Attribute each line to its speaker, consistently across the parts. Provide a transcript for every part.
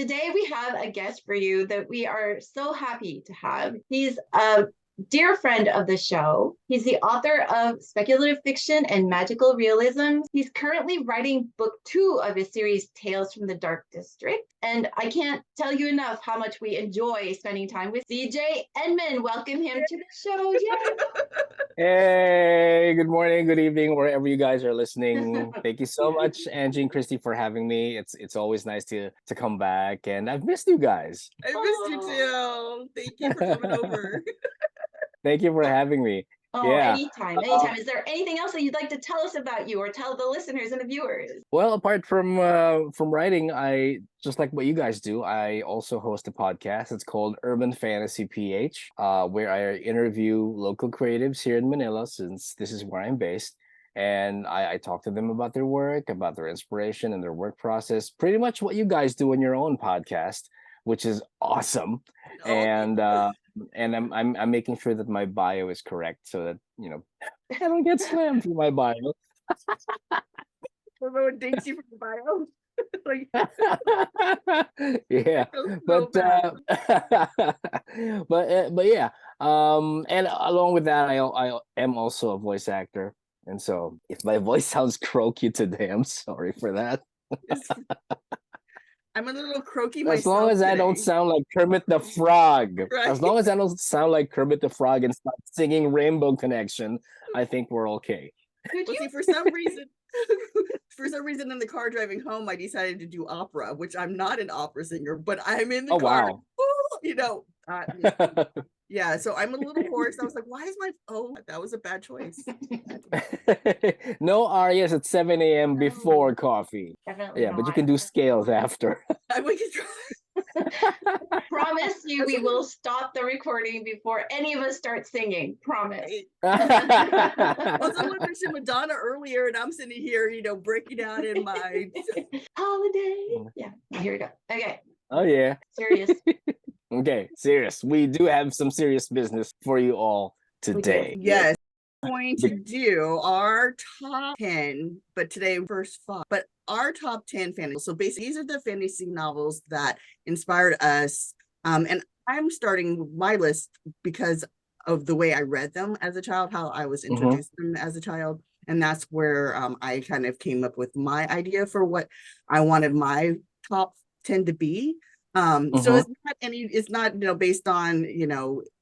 Speaker 1: Today we have a guest for you that we are so happy to have. He's a dear friend of the show. He's the author of speculative fiction and magical realism. He's currently writing book 2 of his series, Tales from the Dark District. And I can't tell you enough how much we enjoy spending time with CJ Edmunds. Welcome him to the show. Yay!
Speaker 2: Hey, good morning, good evening, wherever you guys are listening. Thank you so much, Angie and Christie, for having me. It's always nice to come back, and I've missed you guys.
Speaker 3: I missed you too. Thank you for coming over.
Speaker 2: Thank you for having me.
Speaker 1: Oh,
Speaker 2: Yeah.
Speaker 1: anytime. Is there anything else that you'd like to tell us about you or tell the listeners and the viewers?
Speaker 2: Well, apart from writing, I just like what you guys do. I also host a podcast. It's called Urban Fantasy PH, where I interview local creatives here in Manila, since this is where I'm based. And I talk to them about their work, about their inspiration and their work process. Pretty much what you guys do in your own podcast, which is awesome. And I'm making sure that my bio is correct so that I don't get slammed for my bio.
Speaker 3: Everyone thanks you for the bio.
Speaker 2: Yeah, but yeah. And along with that, I am also a voice actor, and so if my voice sounds croaky today, I'm sorry for that.
Speaker 3: I'm a little croaky myself.
Speaker 2: As long as I don't sound like Kermit the Frog.
Speaker 3: Right.
Speaker 2: As long as I don't sound like Kermit the Frog and start singing Rainbow Connection, I think we're okay.
Speaker 3: See, for some reason in the car driving home, I decided to do opera, which I'm not an opera singer, but I'm in the car. Wow. Yeah, so I'm a little hoarse. I was like, why is that was a bad choice.
Speaker 2: No arias at 7 a.m. before coffee.
Speaker 1: Definitely
Speaker 2: yeah,
Speaker 1: not.
Speaker 2: But you can do scales after.
Speaker 3: We can try.
Speaker 1: Promise you we will stop the recording before any of us start singing. Promise.
Speaker 3: Well, someone mentioned Madonna earlier, and I'm sitting here, breaking out in my
Speaker 1: holiday. Yeah, here we go. Okay.
Speaker 2: Oh, yeah.
Speaker 1: Serious.
Speaker 2: Okay, serious. We do have some serious business for you all today.
Speaker 3: Yes. We're going to do our top 10, but today first 5. But our top 10 fantasy. So basically, these are the fantasy novels that inspired us. And I'm starting my list because of the way I read them as a child, how I was introduced to them as a child. And that's where I kind of came up with my idea for what I wanted my top 10 to be. So it's not based on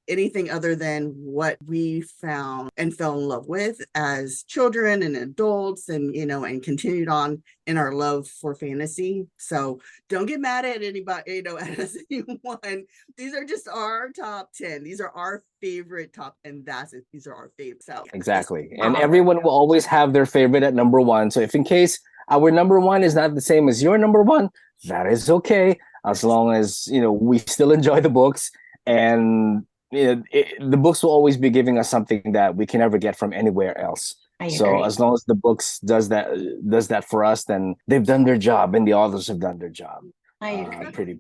Speaker 3: anything other than what we found and fell in love with as children and adults, and and continued on in our love for fantasy. So don't get mad at anybody, as anyone. These are just our top 10. These are our favorite top, and that's it. These are our favorites. So
Speaker 2: exactly. And everyone will always have their favorite at number 1. So if in case our number 1 is not the same as your number 1, that is okay. As long as we still enjoy the books, and the books will always be giving us something that we can never get from anywhere else. So as long as the books does that for us, then they've done their job, and the authors have done their job.
Speaker 1: I agree.
Speaker 2: Pretty.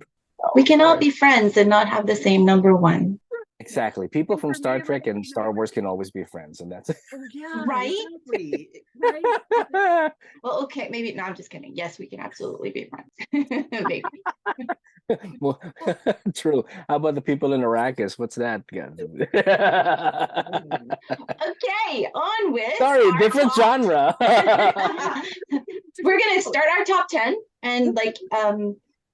Speaker 1: We can all be friends and not have the same number 1.
Speaker 2: Exactly. People from Star Trek and Star Wars can always be friends, and that's it.
Speaker 3: Yeah,
Speaker 1: right.
Speaker 3: Exactly. Right.
Speaker 1: Well, okay, maybe. No, I'm just kidding. Yes, we can absolutely be friends. Maybe.
Speaker 2: Well, true. How about the people in Arrakis? What's that?
Speaker 1: Okay, on with.
Speaker 2: Sorry, different genre.
Speaker 1: We're gonna start our top 10, and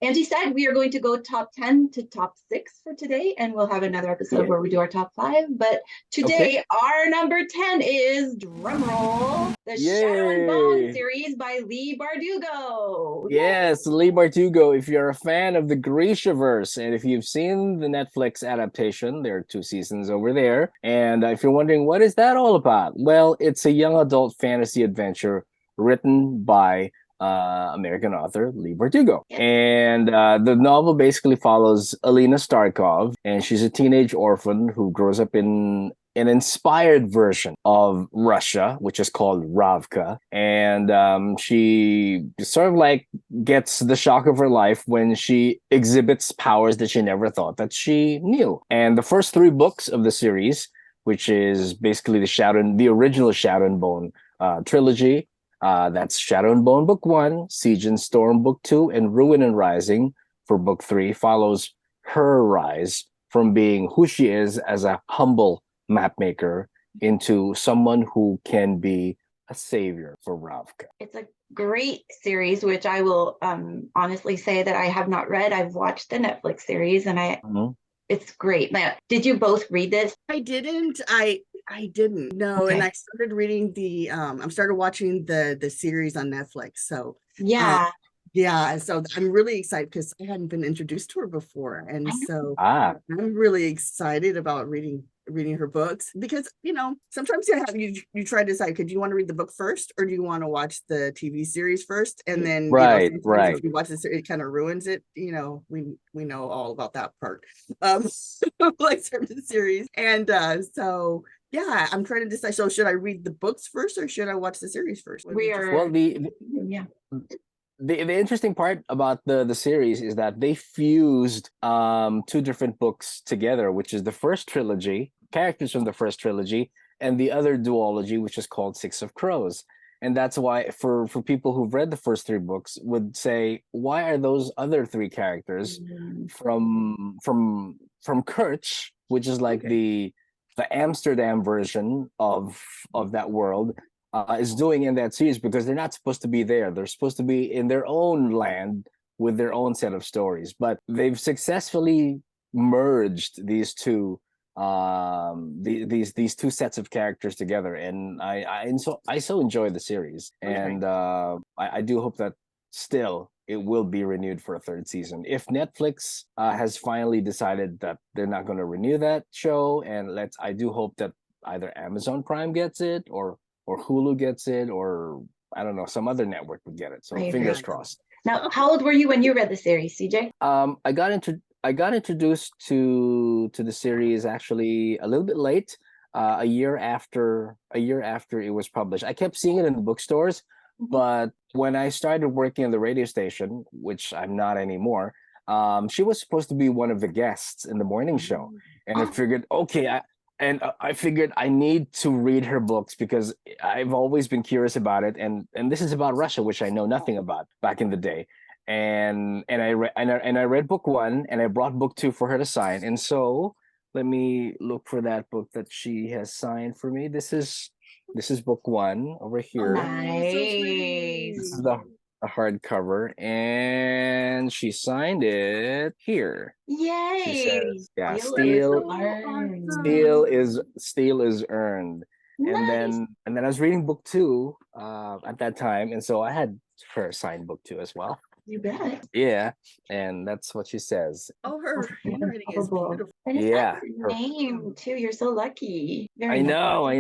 Speaker 1: Angie said, we are going to go top 10 to top 6 for today, and we'll have another episode where we do our top 5. But today, our number 10 is, drumroll, the Shadow and Bone series by Leigh Bardugo.
Speaker 2: Yes, Leigh Bardugo. If you're a fan of the Grishaverse, and if you've seen the Netflix adaptation, there are 2 seasons over there. And if you're wondering, what is that all about? Well, it's a young adult fantasy adventure written by American author Leigh Bardugo. And the novel basically follows Alina Starkov, and she's a teenage orphan who grows up in an inspired version of Russia, which is called Ravka. And she sort of gets the shock of her life when she exhibits powers that she never thought that she knew. And the first 3 books of the series, which is basically the original Shadow and Bone trilogy, That's Shadow and Bone Book 1, Siege and Storm Book 2, and Ruin and Rising for book 3 follows her rise from being who she is as a humble map maker into someone who can be a savior for Ravka.
Speaker 1: It's a great series, which I will honestly say that I have not read. I've watched the Netflix series, and it's great. Did you both read this?
Speaker 3: I didn't. I didn't. No,
Speaker 1: Okay.
Speaker 3: and I started reading the I started watching the series on Netflix. So
Speaker 1: Yeah.
Speaker 3: yeah, so I'm really excited because I hadn't been introduced to her before, and so
Speaker 2: Ah,
Speaker 3: I'm really excited about reading her books because sometimes you try to decide, could you want to read the book first or do you want to watch the TV series first, and then
Speaker 2: right,
Speaker 3: sometimes
Speaker 2: right.
Speaker 3: if you watch this it kind of ruins it. We know all about that part like certain series, and so yeah, I'm trying to decide. So should I read the books first or should I watch the series first?
Speaker 1: We are.
Speaker 2: Well,
Speaker 1: Yeah.
Speaker 2: the interesting part about the series is that they fused 2 different books together, which is the first trilogy, characters from the first trilogy, and the other duology, which is called Six of Crows. And that's why for people who've read the first 3 books would say, why are those other 3 characters from Kirch, which is like the Amsterdam version of that world, is doing in that series, because they're not supposed to be there. They're supposed to be in their own land with their own set of stories. But they've successfully merged these two these 2 sets of characters together, and I so enjoy the series, and I do hope that still it will be renewed for a 3rd season. If Netflix has finally decided that they're not going to renew that show, and I do hope that either Amazon Prime gets it or Hulu gets it, or I don't know, some other network would get it. So fingers crossed.
Speaker 1: Now, how old were you when you read the series, CJ?
Speaker 2: I got introduced to the series actually a little bit late, a year after it was published. I kept seeing it in the bookstores, but when I started working on the radio station, which I'm not anymore, she was supposed to be one of the guests in the morning show, and I figured, okay, I figured I need to read her books because I've always been curious about it, and this is about Russia, which I know nothing about back in the day. And I read book 1, and I brought book 2 for her to sign. And so let me look for that book that she has signed for me. This is book 1 over here.
Speaker 1: Nice.
Speaker 2: This is the hardcover, and she signed it here.
Speaker 1: Yay.
Speaker 2: She says, yeah,
Speaker 1: Steel
Speaker 2: is earned.
Speaker 1: Nice.
Speaker 2: And then I was reading book 2 at that time, and so I had her sign book 2 as well.
Speaker 1: You bet.
Speaker 2: Yeah, and that's what she says.
Speaker 3: Oh, her handwriting is beautiful.
Speaker 1: And it's
Speaker 2: Yeah,
Speaker 1: her name too. You're so lucky.
Speaker 2: I know.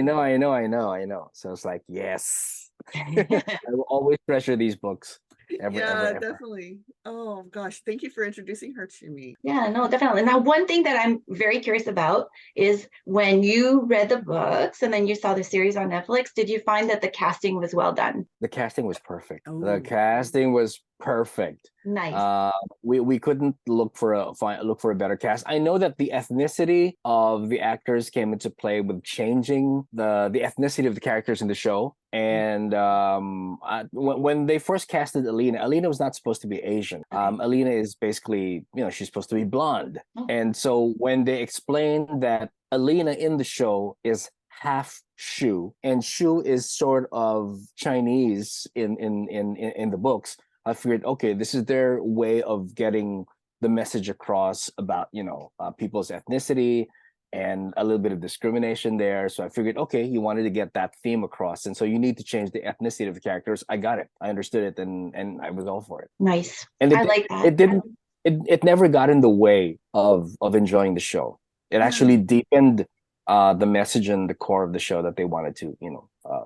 Speaker 2: So it's like, yes. I will always treasure these books. Ever.
Speaker 3: Definitely. Oh gosh, thank you for introducing her to me.
Speaker 1: Yeah, no, definitely. Now, one thing that I'm very curious about is when you read the books and then you saw the series on Netflix, did you find that the casting was well done?
Speaker 2: The casting was perfect.
Speaker 3: Oh.
Speaker 2: The casting was perfect.
Speaker 1: Nice.
Speaker 2: We couldn't look for a better cast. I know that the ethnicity of the actors came into play with changing the ethnicity of the characters in the show. And when they first casted Alina was not supposed to be Asian. Alina is basically, she's supposed to be blonde.
Speaker 1: Oh.
Speaker 2: And so when they explained that Alina in the show is half Shu, and Shu is sort of Chinese in the books, I figured, okay, this is their way of getting the message across about, people's ethnicity and a little bit of discrimination there. So I figured, okay, you wanted to get that theme across, and so you need to change the ethnicity of the characters. I got it. I understood it, and I was all for it.
Speaker 1: Nice.
Speaker 2: And
Speaker 1: I like that.
Speaker 2: It never got in the way of enjoying the show. It actually deepened the message and the core of the show that they wanted to,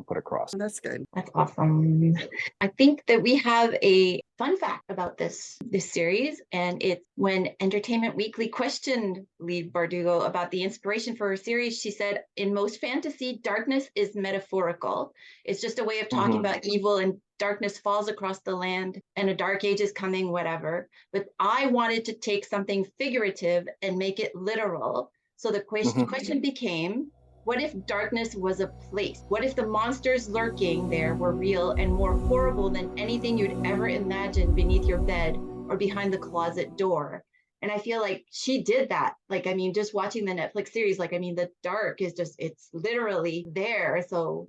Speaker 2: put across.
Speaker 3: That's good.
Speaker 1: That's awesome. I think that we have a fun fact about this series, and it's when Entertainment Weekly questioned Leigh Bardugo about the inspiration for her series. She said, in most fantasy, darkness is metaphorical. It's just a way of talking about evil, and darkness falls across the land and a dark age is coming, whatever. But I wanted to take something figurative and make it literal. So the question became, what if darkness was a place? What if the monsters lurking there were real and more horrible than anything you'd ever imagined beneath your bed? or behind the closet door. And I feel like she did that. Like, I mean, just watching the Netflix series, like, I mean, the dark is just, it's literally there. So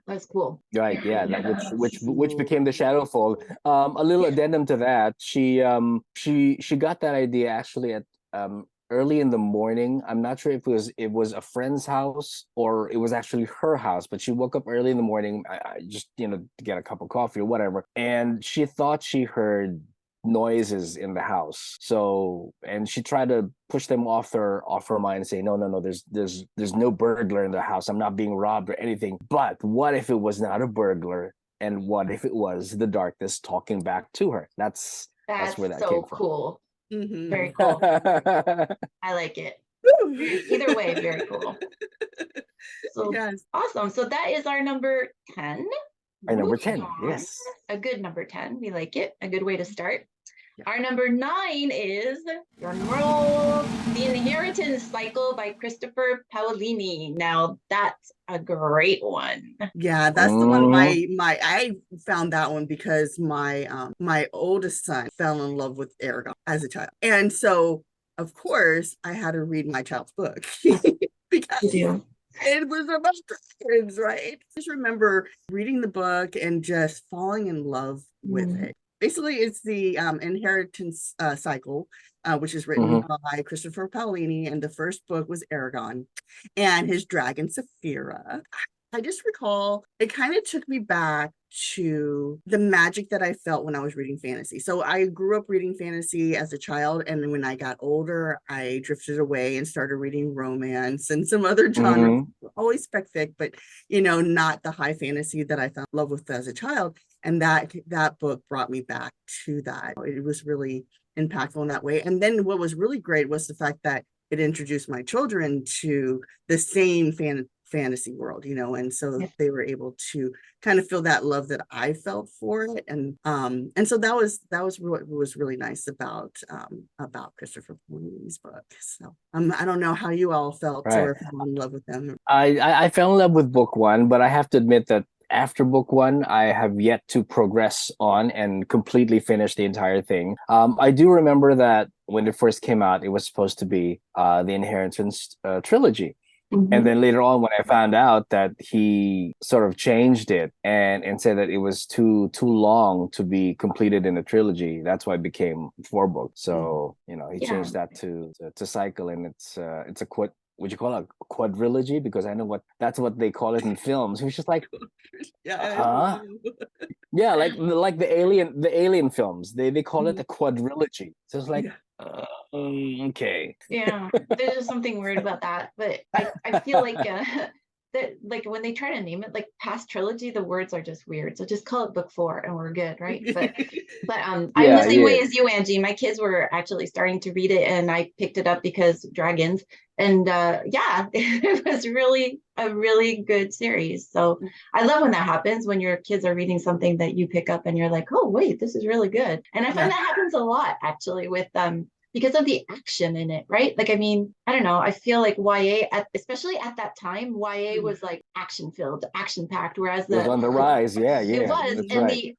Speaker 1: that's cool.
Speaker 2: Right, yeah, that which became the shadow fall. A little addendum to that, she got that idea actually at early in the morning. I'm not sure if it was a friend's house or it was actually her house, but she woke up early in the morning, I just to get a cup of coffee or whatever, and she thought she heard noises in the house. So, and she tried to push them off her mind and say, no, there's no burglar in the house. I'm not being robbed or anything. But what if it was not a burglar? And what if it was the darkness talking back to her? That's where that
Speaker 1: so
Speaker 2: came from.
Speaker 1: cool.
Speaker 3: Mhm.
Speaker 1: Very cool. I like it. Either way, very cool. So
Speaker 3: Yes.
Speaker 1: awesome. So that is our number 10.
Speaker 2: Our number
Speaker 1: Moving
Speaker 2: 10,
Speaker 1: on.
Speaker 2: yes.
Speaker 1: A good number 10. We like it. A good way to start. Our number 9 is drum roll, The Inheritance Cycle by Christopher Paolini. Now that's a great one.
Speaker 3: Yeah, that's the one I found that one because my oldest son fell in love with Aragon as a child. And so of course I had to read my child's book because it was about dragons, right? I just remember reading the book and just falling in love with it. Basically, it's the inheritance cycle, which is written by Christopher Paolini, and the first book was Aragon and his dragon Saphira. I just recall it kind of took me back to the magic that I felt when I was reading fantasy. So I grew up reading fantasy as a child, and then when I got older, I drifted away and started reading romance and some other genres. Always spec fic, but not the high fantasy that I fell in love with as a child. And that book brought me back to that. It was really impactful in that way. And then what was really great was the fact that it introduced my children to the same fantasy world, and so they were able to kind of feel that love that I felt for it. And so that was what was really nice about Christopher Paolini's book. So I don't know how you all felt or fell in love with them.
Speaker 2: I fell in love with book 1, but I have to admit that after book 1, I have yet to progress on and completely finish the entire thing. I do remember that when it first came out, it was supposed to be the Inheritance trilogy. And then later on, when I found out that he sort of changed it and said that it was too long to be completed in a trilogy, that's why it became 4 books. So he changed that to cycle, and it's a would you call it a quadrilogy? Because I know that's what they call it in films. It was just like, yeah, like the alien films. They call it a quadrilogy. So it's like, okay.
Speaker 1: Yeah, there's just something weird about that. But I feel like that, like, when they try to name it like past trilogy, the words are just weird. So just call it book 4 and we're good, right? But I'm the same way as you, Angie. My kids were actually starting to read it, and I picked it up because dragons. And it was really a really good series. So I love when that happens, when your kids are reading something that you pick up and you're like, oh wait, this is really good. And I find that happens a lot actually with because of the action in it, right? Like, I mean, I don't know. I feel like YA, especially at that time, YA was like action filled, action packed, whereas
Speaker 2: it was on the rise. Yeah,
Speaker 1: it was,
Speaker 2: that's
Speaker 1: and
Speaker 2: right.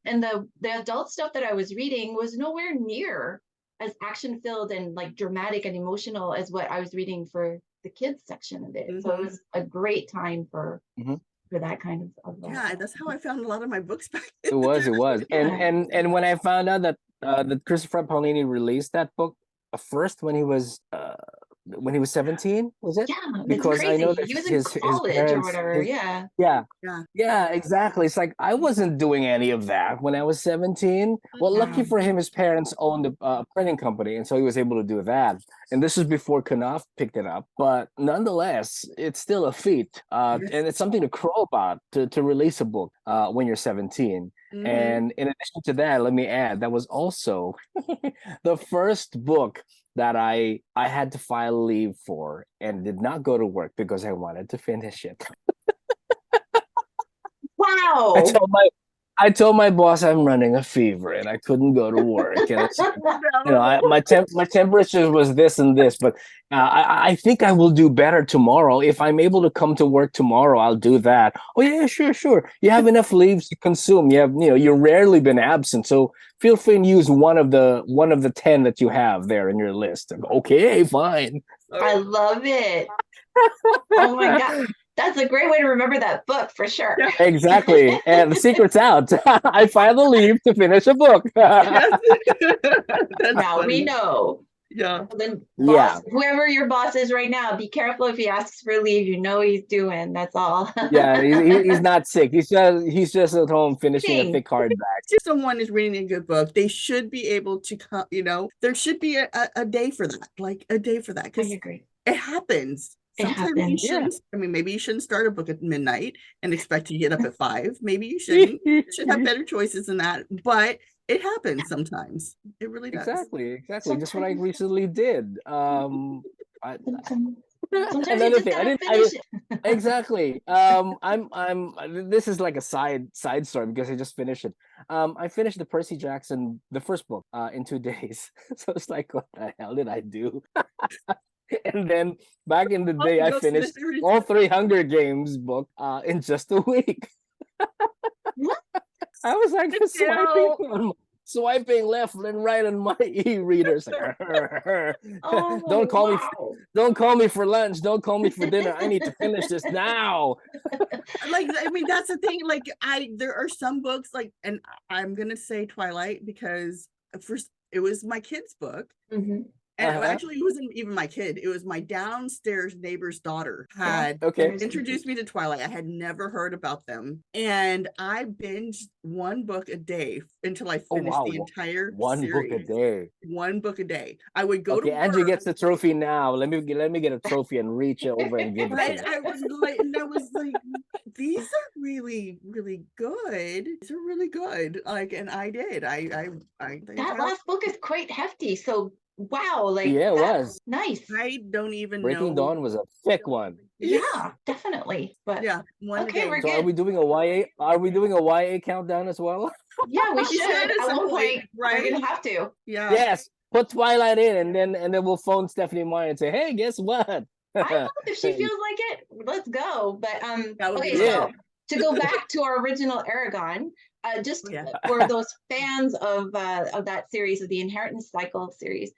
Speaker 1: the adult stuff that I was reading was nowhere near as action filled and like dramatic and emotional as what I was reading for the kids section of it. So it was a great time for that kind of
Speaker 3: that's how I found a lot of my books back.
Speaker 2: It was. And when I found out that Christopher Paolini released that book first when he was 17, was it?
Speaker 1: Yeah,
Speaker 2: because
Speaker 1: it's crazy.
Speaker 2: I know that
Speaker 1: He was
Speaker 2: his
Speaker 1: in college
Speaker 2: parents,
Speaker 1: or whatever.
Speaker 2: yeah, exactly. It's like I wasn't doing any of that when I was 17. Well, lucky for him, his parents owned a printing company, and so he was able to do that. And this is before Knopf picked it up, but nonetheless, it's still a feat, and it's something to crow about to release a book when you're 17. And in addition to that, let me add, that was also the first book that I had to file leave for and did not go to work because I wanted to finish it.
Speaker 1: Wow.
Speaker 2: I told my boss I'm running a fever and I couldn't go to work. And it's,
Speaker 3: No.
Speaker 2: my temperature was this and this, but I think I will do better tomorrow. If I'm able to come to work tomorrow, I'll do that. Oh yeah, sure. You have enough leaves to consume. You've rarely been absent, so feel free and use one of the 10 that you have there in your list. Okay, fine.
Speaker 1: I love it. Oh my God. That's a great way to remember that book for sure.
Speaker 3: Yeah.
Speaker 2: Exactly. And the secret's out. I finally leave to finish a book.
Speaker 3: Yes. That's
Speaker 1: Now
Speaker 3: funny.
Speaker 1: we know.
Speaker 3: Yeah.
Speaker 1: Then
Speaker 2: Yeah.
Speaker 1: whoever your boss is right now, be careful if he asks for leave. You know he's doing. That's all.
Speaker 2: Yeah, he's not sick. He's just at home finishing a thick hardback.
Speaker 3: If someone is reading a good book, they should be able to come, there should be a day for that, like a day for that.
Speaker 1: I
Speaker 3: Because
Speaker 1: agree.
Speaker 3: it happens.
Speaker 1: It
Speaker 3: Sometimes you
Speaker 1: happens.
Speaker 3: shouldn't. I mean, maybe you shouldn't start a book at midnight and expect to get up at 5. Maybe you shouldn't. You should have better choices than that. But it happens sometimes. It really does.
Speaker 2: Exactly. Just what I recently did.
Speaker 1: Sometimes
Speaker 2: Another
Speaker 1: you just
Speaker 2: thing,
Speaker 1: gotta finish it.
Speaker 2: exactly. This is like a side story because I just finished it. I finished the Percy Jackson, the first book, in 2 days. So it's like, what the hell did I do? And then back in the day, I finished all 3 Hunger Games book in just a week.
Speaker 1: What?
Speaker 2: I was like swiping left and right on my e-readers.
Speaker 1: Oh,
Speaker 2: Don't call me.
Speaker 1: wow.
Speaker 2: Don't call me for lunch. Don't call me for dinner. I need to finish this now.
Speaker 3: Like, I mean, that's the thing. Like, there are some books, like, and I'm gonna say Twilight because first it was my kid's book.
Speaker 1: Mhm.
Speaker 3: And actually, it wasn't even my kid. It was my downstairs neighbor's daughter had introduced me to Twilight. I had never heard about them. And I binged one book a day until I finished the entire
Speaker 2: one book a
Speaker 3: series.
Speaker 2: day.
Speaker 3: One book a day. I would go to work.
Speaker 2: Angie gets the trophy now. Let me get a trophy and reach over and give it to her.
Speaker 3: I was like, these are really, really good. These are really good. Like, and I did.
Speaker 1: That last book is quite hefty. So wow, like
Speaker 2: yeah, it was
Speaker 1: nice.
Speaker 3: I don't even know.
Speaker 2: Breaking Dawn was a thick one.
Speaker 1: Yeah, definitely. But
Speaker 3: yeah,
Speaker 1: okay, we're
Speaker 2: so
Speaker 1: good.
Speaker 2: Are we doing a YA? Are we doing a YA countdown as well?
Speaker 1: Yeah, we should.
Speaker 3: at
Speaker 1: At
Speaker 3: some
Speaker 1: one point,
Speaker 3: right?
Speaker 1: we're gonna have to.
Speaker 3: Yeah.
Speaker 2: Yes. Put Twilight in, and then we'll phone Stephanie Meyer and say, "Hey, guess what?"
Speaker 1: I know if she feels like it, let's go. But okay,
Speaker 2: yeah.
Speaker 1: so to go back to our original Aragon, just for those fans of that series, of the Inheritance Cycle series,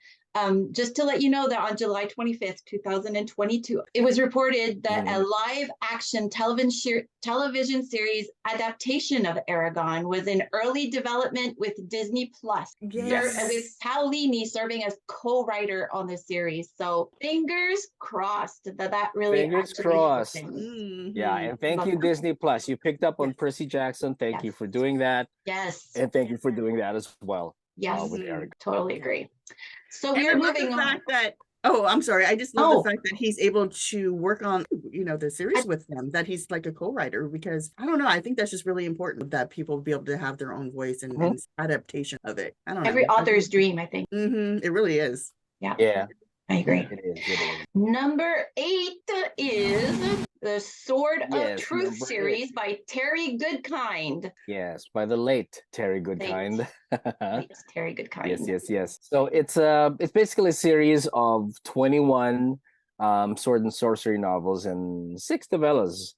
Speaker 1: just to let you know that on July 25th, 2022, it was reported that a live action television series adaptation of Aragon was in early development with Disney Plus.
Speaker 3: Yes.
Speaker 1: With Paolini serving as co-writer on the series. So fingers crossed that really
Speaker 2: fingers crossed.
Speaker 3: Mm-hmm.
Speaker 2: Yeah, and thank you, Disney Plus. You picked up on Percy Jackson. Thank you for doing that.
Speaker 1: Yes.
Speaker 2: And thank you for doing that as well.
Speaker 1: Yes,
Speaker 2: with Aragon.
Speaker 1: Totally agree. So we are moving on.
Speaker 3: I'm sorry. I just love the fact that he's able to work on, the series with them, that he's like a co-writer, because I don't know. I think that's just really important that people be able to have their own voice and adaptation of it. I don't know.
Speaker 1: Every author's dream, I think.
Speaker 3: It really is.
Speaker 1: Yeah. I agree.
Speaker 2: It is.
Speaker 1: Number 8 is the Sword of Truth series by Terry Goodkind.
Speaker 2: Yes, by the late Terry Goodkind.
Speaker 1: Late Terry Goodkind.
Speaker 2: Yes. So it's basically a series of 21 sword and sorcery novels and 6 novellas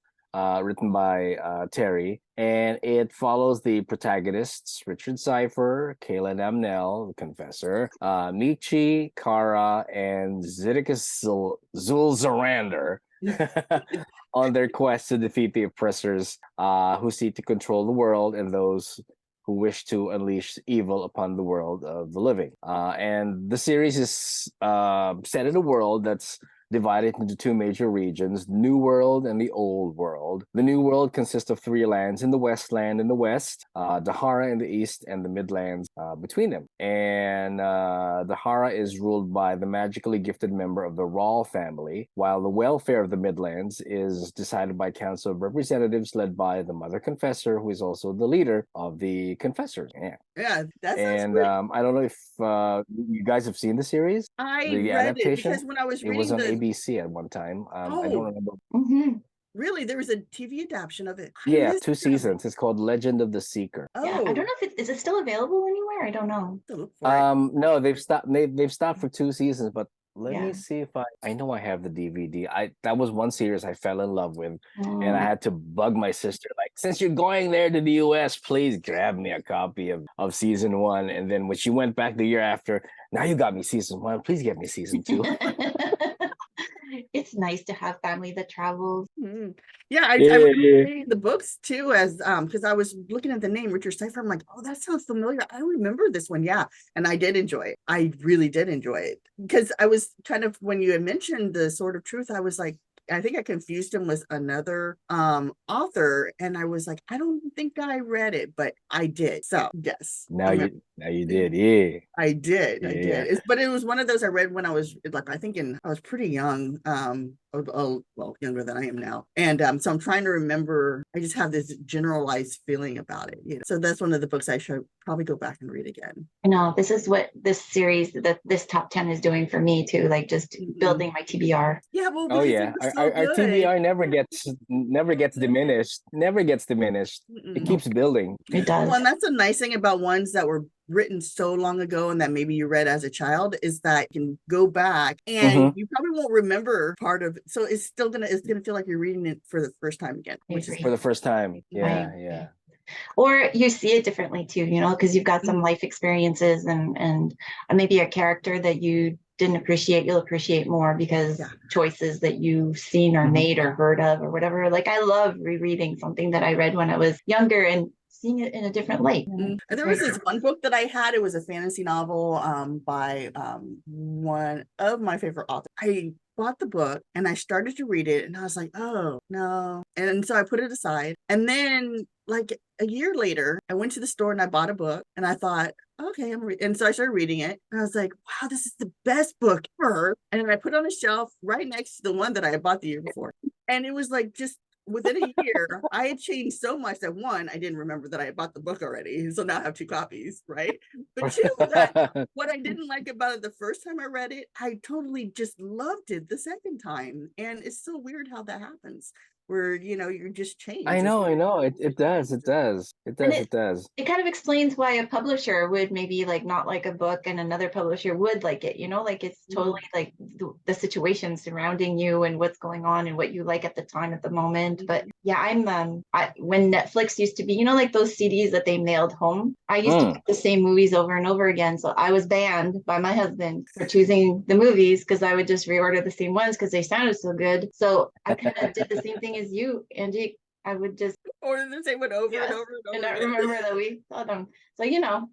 Speaker 2: written by Terry, and it follows the protagonists Richard Cypher, Kayla Namnel, the Confessor, Michi, Kara, and Zidicus Zulzarander on their quest to defeat the oppressors who seek to control the world and those who wish to unleash evil upon the world of the living. And the series is set in a world that's divided into 2 major regions, the New World and the Old World. The New World consists of 3 lands: in the Westland in the west, Dahara in the east, and the Midlands between them. And Dahara is ruled by the magically gifted member of the Rawl family, while the welfare of the Midlands is decided by Council of Representatives led by the Mother Confessor, who is also the leader of the Confessors.
Speaker 3: Yeah, that sounds
Speaker 2: and
Speaker 3: great.
Speaker 2: I don't know if you guys have seen the series.
Speaker 3: I
Speaker 2: the
Speaker 3: read
Speaker 2: adaptation.
Speaker 3: it because when I was reading
Speaker 2: it was on ABC at one time. I don't remember.
Speaker 3: Really, there was a TV adaptation of it. I
Speaker 2: Yeah,
Speaker 3: missed
Speaker 2: 2
Speaker 3: that.
Speaker 2: seasons. It's called Legend of the Seeker.
Speaker 1: Yeah, I
Speaker 3: Oh,
Speaker 1: don't know if is it still available anywhere? I don't know.
Speaker 3: to look for it.
Speaker 2: No, they've stopped for 2 seasons, but let
Speaker 1: Yeah.
Speaker 2: me see if I know I have the DVD. That was one series I fell in love with, and I
Speaker 1: Mm.
Speaker 2: had to bug my sister, like, since you're going there to the US, please grab me a copy of season 1. And then when she went back the year after, now you got me season 1, please get me season 2.
Speaker 1: It's nice to have family that travels.
Speaker 3: Mhm. Yeah, I
Speaker 2: Yeah,
Speaker 3: remember
Speaker 2: yeah.
Speaker 3: reading the books too, as because I was looking at the name Richard Cypher. I'm like, oh, that sounds familiar. I remember this one. Yeah, and I did enjoy it. I really did enjoy it because I was kind of, when you had mentioned the Sword of Truth, I was like, I think I confused him with another author, and I was like, I don't think I read it, but I did. So yes,
Speaker 2: Now you did, yeah.
Speaker 3: I did. I
Speaker 2: Yeah.
Speaker 3: did. But it was one of those I read when I was like, I think I was pretty young, well, younger than I am now. And so I'm trying to remember, I just have this generalized feeling about it. So that's one of the books I should probably go back and read again.
Speaker 1: I know this is what this series, that this top 10 is doing for me too, like just building my TBR.
Speaker 3: Yeah, well,
Speaker 2: Oh
Speaker 3: because
Speaker 2: yeah,
Speaker 3: it was so
Speaker 2: our
Speaker 3: good.
Speaker 2: TBR never gets diminished. Never gets diminished. It keeps building.
Speaker 1: It does.
Speaker 3: Well, and that's a nice thing about ones that were written so long ago and that maybe you read as a child, is that you can go back and you probably won't remember part of it. So it's gonna feel like you're reading it for the first time again, which is
Speaker 2: For the first time. Yeah,
Speaker 1: Right.
Speaker 2: yeah.
Speaker 1: Or you see it differently too, because you've got some life experiences and maybe a character that you didn't appreciate, you'll appreciate more because choices that you've seen or made or heard of or whatever. Like I love rereading something that I read when I was younger and seeing it in a different light.
Speaker 3: And there was this one book that I had. It was a fantasy novel by one of my favorite authors. I bought the book and I started to read it and I was like, oh no. And so I put it aside. And then like a year later, I went to the store and I bought a book and I thought, okay, and so I started reading it and I was like, wow, this is the best book ever. And then I put it on a shelf right next to the one that I had bought the year before. And it was like, just within a year, I had changed so much that one, I didn't remember that I had bought the book already. So now I have 2 copies, right? But 2, that what I didn't like about it the first time I read it, I totally just loved it the second time. And it's so weird how that happens, where you're just changed.
Speaker 2: I know. It does. It
Speaker 1: It kind of explains why a publisher would maybe like not like a book and another publisher would like it, like it's totally like the situation surrounding you and what's going on and what you like at the time, at the moment. But yeah, when Netflix used to be, like those CDs that they mailed home, I used to pick the same movies over and over again. So I was banned by my husband for choosing the movies because I would just reorder the same ones because they sounded so good. So I kind of did the same thing as you, Angie. I would just
Speaker 3: order the same one over and over and over.
Speaker 1: And I remember that we saw them. So, I don't know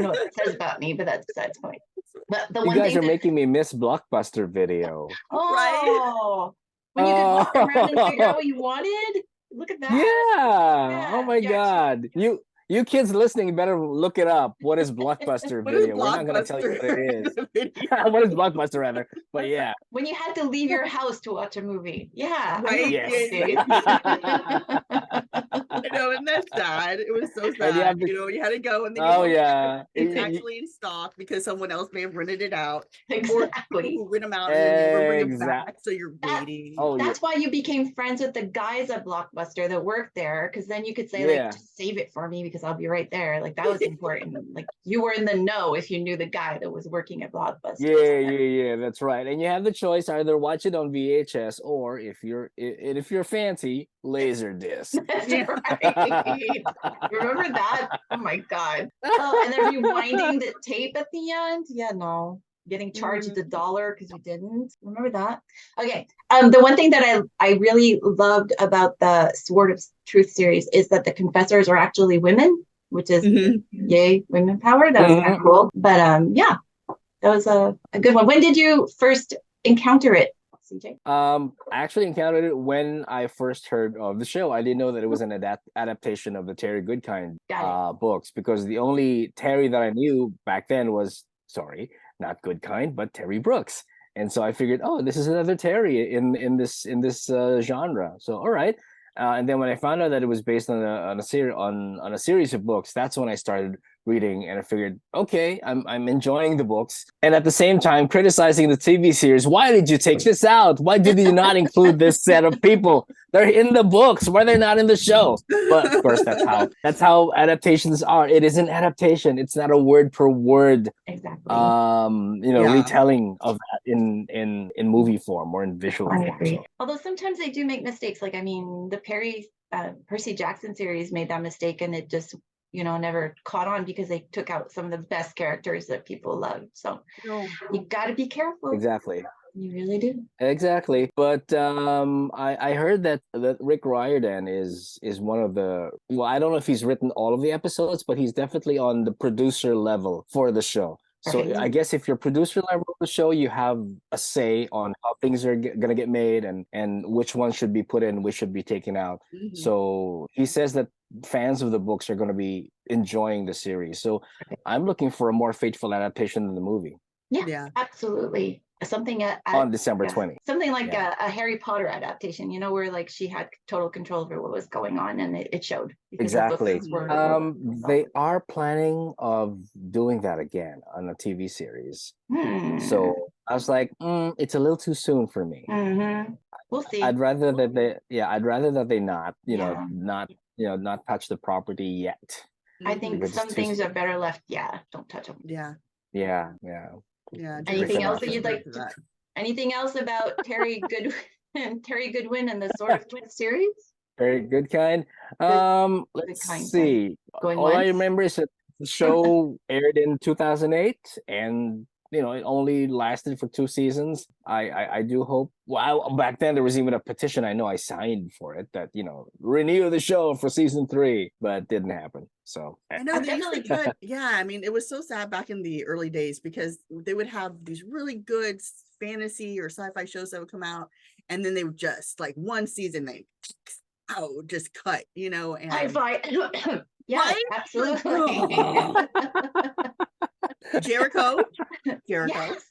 Speaker 1: what that says about me, but that's besides the point. But the
Speaker 2: you
Speaker 1: one
Speaker 2: guys
Speaker 1: thing
Speaker 2: are making me miss Blockbuster Video.
Speaker 1: Oh, when you could walk around and figure out what you wanted. Look at that.
Speaker 2: Yeah. Oh my God. You kids listening better look it up. What is Blockbuster
Speaker 3: What is
Speaker 2: Video? We're not going to tell you what it is.
Speaker 3: Blockbuster?
Speaker 2: What is Blockbuster rather? But yeah.
Speaker 1: When you had to leave your house to watch a movie. Yeah.
Speaker 3: Right?
Speaker 2: Yes.
Speaker 3: I know, and that's sad. It was so sad. You had to go and then it's actually in stock because someone else may have rented it out.
Speaker 1: Exactly.
Speaker 3: Or rent them out and then never bring them back. So you're waiting.
Speaker 1: That's why you became friends with the guys at Blockbuster that worked there, because then you could say like, just save it for me because I'll be right there. Like that was important. Like you were in the know if you knew the guy that was working at Blockbuster.
Speaker 2: Yeah, that's right. And you have the choice, either watch it on VHS or if you're fancy, Laserdisc.
Speaker 1: That's right. Remember that? Oh my God. Oh, and then rewinding the tape at the end. Yeah, no. Getting charged $1 because you didn't. Remember that? Okay. The one thing that I really loved about the Sword of Truth series is that the confessors are actually women, which is yay, women power. That was kind of cool. But yeah, that was a good one. When did you first encounter it, CJ?
Speaker 2: I actually encountered it when I first heard of the show. I didn't know that it was an adaptation of the Terry Goodkind books, because the only Terry that I knew back then was, not Goodkind, but Terry Brooks. And so I figured, this is another Terry in this genre. So all right. And then when I found out that it was based on a series of books, that's when I started reading, and I figured, okay, I'm enjoying the books, and at the same time criticizing the TV series. Why did you take this out? Why did you not include this set of people? They're in the books. Why are they not in the show? But of course, that's how adaptations are. It is an adaptation. It's not a word per word
Speaker 1: Exactly.
Speaker 2: retelling of that in movie form or in visual
Speaker 1: I
Speaker 2: form.
Speaker 1: agree.
Speaker 2: So.
Speaker 1: Although sometimes they do make mistakes. Like, I mean, the Percy Jackson series made that mistake, and it just, never caught on because they took out some of the best characters that people loved. So you got to be careful.
Speaker 2: Exactly.
Speaker 1: You really do.
Speaker 2: Exactly. But I heard that Rick Riordan is one of the, well, I don't know if he's written all of the episodes, but he's definitely on the producer level for the show. So
Speaker 1: Right.
Speaker 2: I guess if you're producer level of the show, you have a say on how things are going to get made and which ones should be put in, which should be taken out.
Speaker 3: Mhm.
Speaker 2: So he says that fans of the books are going to be enjoying the series. So I'm looking for a more faithful adaptation than the movie
Speaker 1: Yeah. Absolutely. Something
Speaker 2: on December 20th.
Speaker 1: Something like
Speaker 2: Yeah.
Speaker 1: a Harry Potter adaptation, where like she had total control over what was going on, and it showed. Because the
Speaker 2: Exactly.
Speaker 1: books were
Speaker 2: They are planning of doing that again on a TV series. So I was like, it's a little too soon for me.
Speaker 1: We'll see.
Speaker 2: I'd rather that they not,
Speaker 1: Yeah.
Speaker 2: not touch the property yet.
Speaker 1: I think
Speaker 2: Because
Speaker 1: some
Speaker 2: it's too
Speaker 1: things are
Speaker 2: soon.
Speaker 1: better left. Yeah, don't touch them.
Speaker 3: Yeah.
Speaker 2: Yeah.
Speaker 1: Anything else that
Speaker 2: enough.
Speaker 1: you'd like to? Anything else about Terry Goodwin and the Sword of Twins series?
Speaker 2: Very good kind. Let's
Speaker 1: kind,
Speaker 2: see.
Speaker 1: Going
Speaker 2: All I
Speaker 1: once?
Speaker 2: remember is that the show aired in 2008, and it only lasted for 2 seasons. I do hope. Well, back then there was even a petition. I know I signed for it that renew the show for season 3, but it didn't happen. So
Speaker 3: I know they usually could. Yeah, I mean, it was so sad back in the early days because they would have these really good fantasy or sci-fi shows that would come out, and then they would just like one season they just cut, and
Speaker 1: Sci-fi. Yeah,
Speaker 3: Right?
Speaker 1: absolutely.
Speaker 3: Jericho.
Speaker 1: Yes.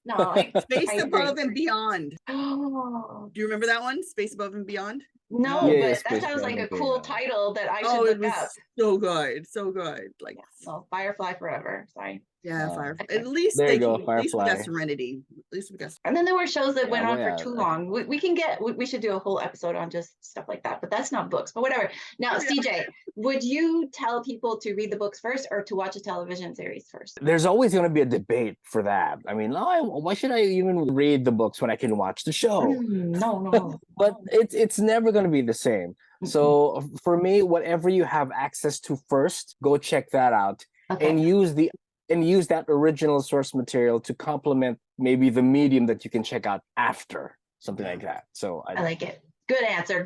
Speaker 1: No,
Speaker 3: Space
Speaker 1: I
Speaker 3: Above
Speaker 1: agree.
Speaker 3: and Beyond.
Speaker 1: Oh,
Speaker 3: Do you remember that one? Space Above and Beyond?
Speaker 1: no,
Speaker 2: Yeah,
Speaker 1: but
Speaker 2: Space
Speaker 1: that sounds like a
Speaker 2: Above and
Speaker 1: cool
Speaker 2: Beyond.
Speaker 1: title that I should
Speaker 3: Oh, it
Speaker 1: look
Speaker 3: was
Speaker 1: up.
Speaker 3: so good. So good. Like,
Speaker 1: Well, Firefly Forever. Sorry.
Speaker 3: yeah,
Speaker 2: Oh,
Speaker 3: Firefly.
Speaker 1: okay.
Speaker 3: At least
Speaker 2: There
Speaker 3: they
Speaker 2: you go,
Speaker 3: at least we got
Speaker 2: Firefly.
Speaker 3: Serenity. At least we got
Speaker 1: And then there were shows that
Speaker 2: Yeah,
Speaker 1: went on
Speaker 2: well,
Speaker 1: for
Speaker 2: yeah,
Speaker 1: too
Speaker 2: I
Speaker 1: long. We should do a whole episode on just stuff like that, but that's not books, but whatever. Now, CJ, would you tell people to read the books first or to watch a television series first?
Speaker 2: There's always going to be a debate for that. I mean, why should I even read the books when I can watch the show?
Speaker 1: No.
Speaker 2: But it's never going to be the same. So for me, whatever you have access to first, go check that out
Speaker 1: Okay.
Speaker 2: and use that original source material to complement maybe the medium that you can check out after, something like that. So
Speaker 1: I like it. Good answer.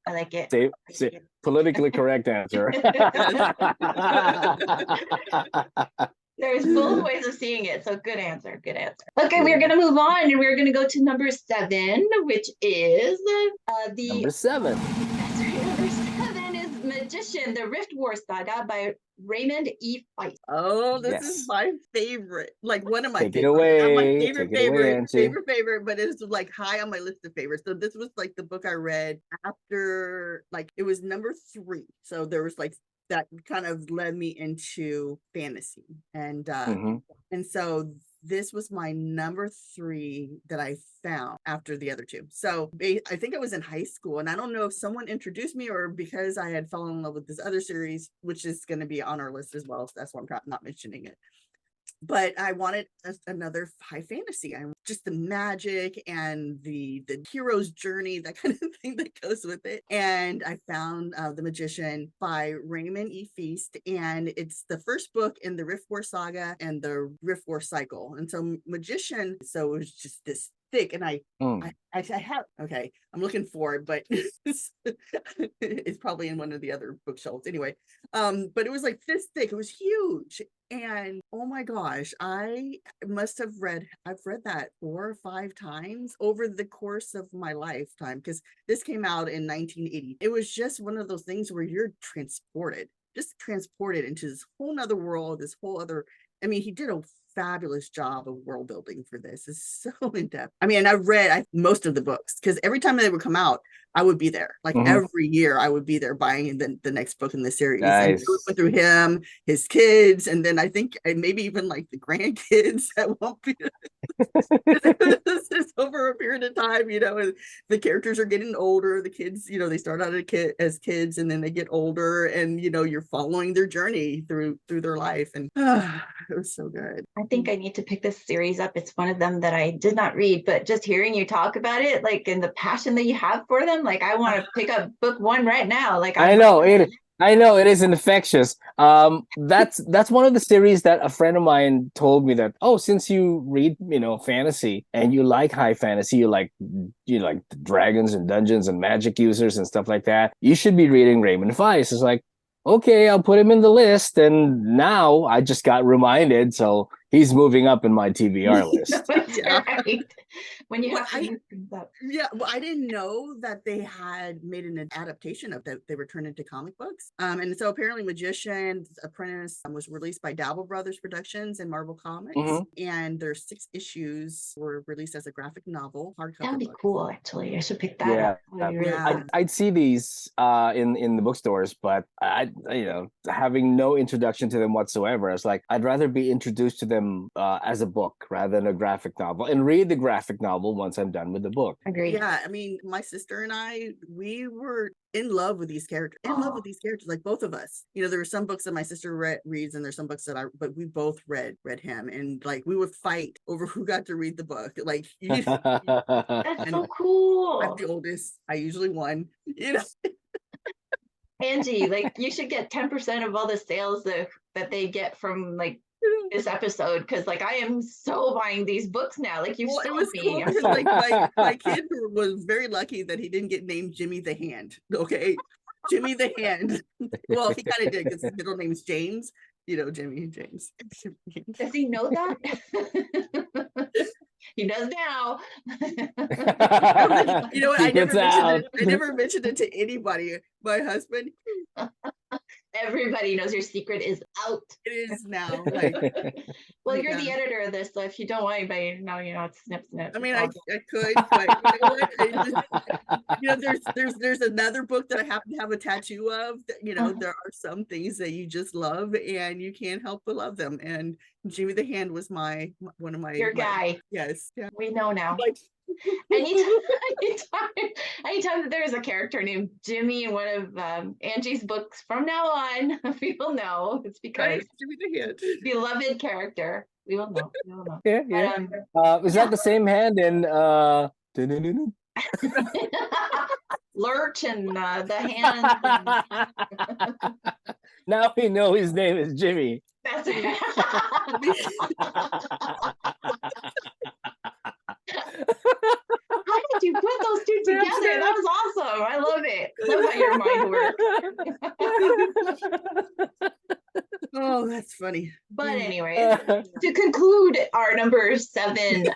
Speaker 1: I like it.
Speaker 2: say politically correct answer.
Speaker 1: There's both ways of seeing it. So good answer. Okay, we're going to move on and we're going to go to number 7, which is
Speaker 2: Number 7.
Speaker 1: That's right. Number 7 is Magician, the Rift War Saga by Raymond E. Feist.
Speaker 3: Oh, this is my favorite. Like one of my
Speaker 2: Take it
Speaker 3: favorites.
Speaker 2: away.
Speaker 3: Not my favorite,
Speaker 2: Take it away, Angie.
Speaker 3: favorite, but it's like high on my list of favorites. So this was like the book I read after, like it was number 3. So there was like that kind of led me into fantasy. And and so this was my number 3 that I found after the other 2. So I think I was in high school, and I don't know if someone introduced me or because I had fallen in love with this other series, which is going to be on our list as well. So that's why I'm not mentioning it. But I wanted another high fantasy. I just the magic and the hero's journey, that kind of thing that goes with it. And I found The Magician by Raymond E. Feist, and it's the first book in the Rift War Saga and the Rift War cycle. And so Magician, so it was just this thick, and I have, okay, I'm looking for it, but it's probably in one of the other bookshelves anyway. But it was like this thick, it was huge. And oh my gosh, I've read that 4 or 5 times over the course of my lifetime, because this came out in 1980. It was just one of those things where you're transported into this whole nother world, this whole other, I mean, he did a fabulous job of world building for this. It's so in depth. I mean, I've read most of the books because every time they would come out, I would be there. Like every year, I would be there buying the next book in the series.
Speaker 2: Nice.
Speaker 3: And went through him, his kids, and then I think maybe even like the grandkids at one point. This is over a period of time, and the characters are getting older. The kids, they start out as kids, and then they get older, and you're following their journey through their life, and it was so good.
Speaker 1: I think I need to pick this series up. It's one of them that I did not read, but just hearing you talk about it, like, and the passion that you have for them, like, I want to pick up book 1 right now. Like,
Speaker 2: I know it is infectious. That's one of the series that a friend of mine told me that, oh, since you read, fantasy and you like high fantasy, you like dragons and dungeons and magic users and stuff like that, you should be reading Raymond Weiss. It's like, okay, I'll put him in the list. And now I just got reminded, so he's moving up in my TBR list.
Speaker 1: That's right. When you have to use things up.
Speaker 3: Yeah, well, I didn't know that they had made an adaptation of that. They were turned into comic books. And so apparently Magician's Apprentice was released by Dabble Brothers Productions and Marvel Comics. And their 6 issues were released as a graphic novel, hardcover.
Speaker 1: That would be
Speaker 3: book.
Speaker 1: cool, actually. I should pick that up.
Speaker 2: I'd see these in the bookstores, but having no introduction to them whatsoever, it's like I'd rather be introduced to them as a book rather than a graphic novel, and read the graphic novel once I'm done with the book.
Speaker 1: Agreed.
Speaker 3: Yeah, I mean, my sister and I, we were in love with these characters. Like both of us. There were some books that my sister reads, and there's some books but we both read him, and like we would fight over who got to read the book. Like,
Speaker 1: that's so cool.
Speaker 3: I'm the oldest. I usually won.
Speaker 1: Angie, like, you should get 10% of all the sales that they get from like this episode, because like I am so buying these books now. Like, you
Speaker 3: it was cool because like my kid was very lucky that he didn't get named Jimmy the Hand. Okay, Jimmy the Hand. Well, he kind of did because his middle name is James. Jimmy and James.
Speaker 1: Does he know that? He does now.
Speaker 3: You know what? I never mentioned it to anybody. My husband.
Speaker 1: Everybody knows your secret is out.
Speaker 3: It is now.
Speaker 1: Well, you're the editor of this, so if you don't want anybody to know, it's snip.
Speaker 3: I mean, I could, but there's another book that I happen to have a tattoo of. That, there are some things that you just love, and you can't help but love them. And Jimmy the Hand was one of my
Speaker 1: guy.
Speaker 3: Yes, yeah.
Speaker 1: We know now. Anytime that there's a character named Jimmy in one of Angie's books, from now on, we will know it's because
Speaker 3: Jimmy the Hand,
Speaker 1: beloved character. We will know.
Speaker 2: Yeah. But, is that the same hand in
Speaker 1: Lurch and the Hand?
Speaker 2: Now we know his name is Jimmy.
Speaker 1: That's right. How did you put those two together? That was awesome. I love it. I love how your mind works.
Speaker 3: Oh, that's funny.
Speaker 1: But anyways, to conclude our number 7